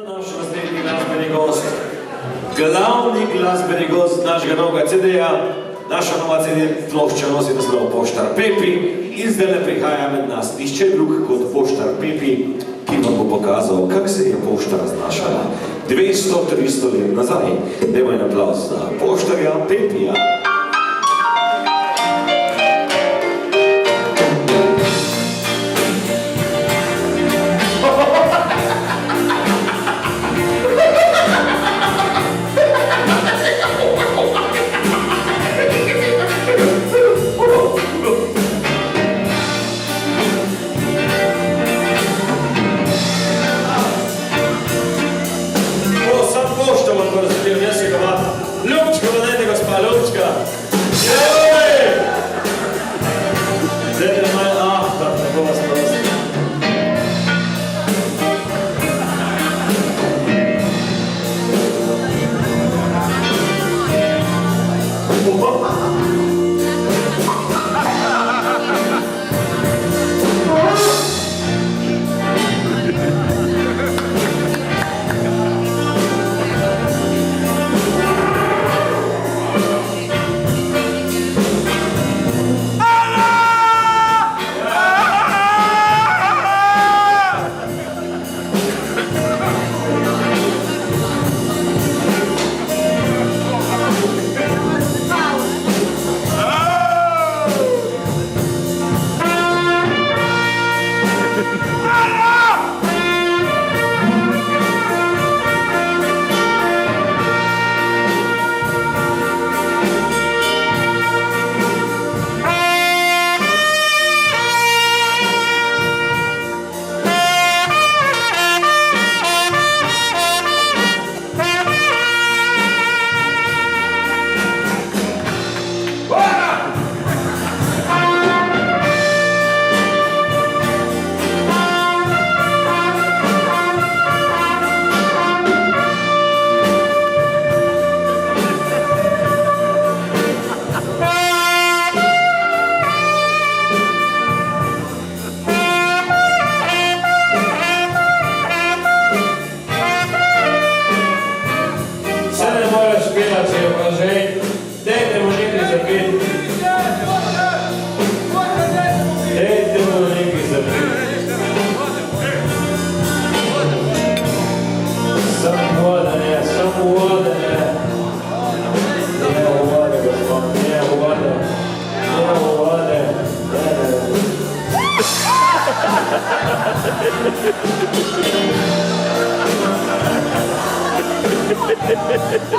naš naslednji glasbeni gost, glavni glasbeni gost našega novega CD-ja, naša nova CD plošča nosi naslov Poštar Pepi in zdaj prihaja med nas nišče drug kot Poštar Pepi, ki vam bo pokazal, kak se je pošta raznašala 200-300 let nazaj. Dajmo en aplauz za Poštarja Pepija.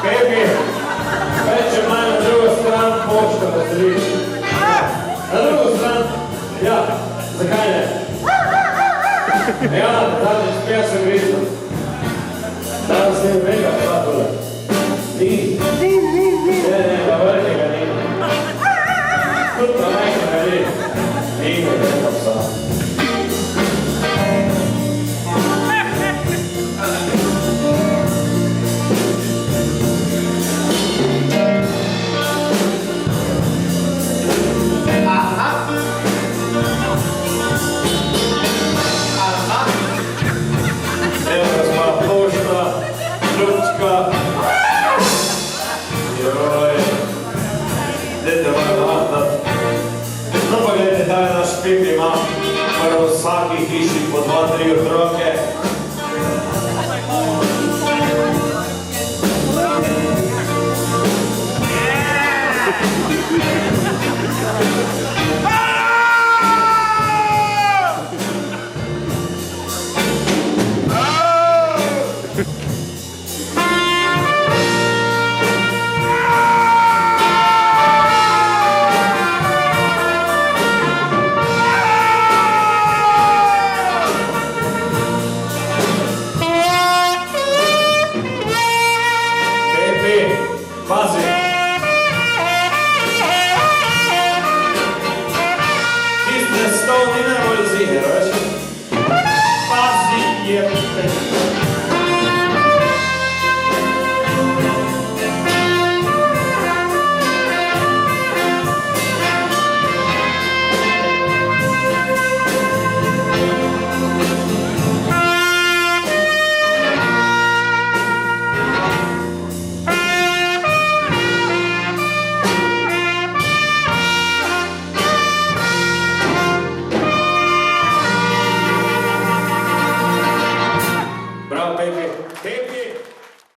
Pepi, več manj na drugo stran pošta posliš. Na drugo stran? Ja, zakaj ne? Ja, zadnjič spija sem grisno. Tam se je vega, pa tole. Ni. Ne, pa vrtega ni. Tudi pa majhnega ni. Ni, ne pa psa. Pepi ima v vsaki hiši po 2-3 otroke.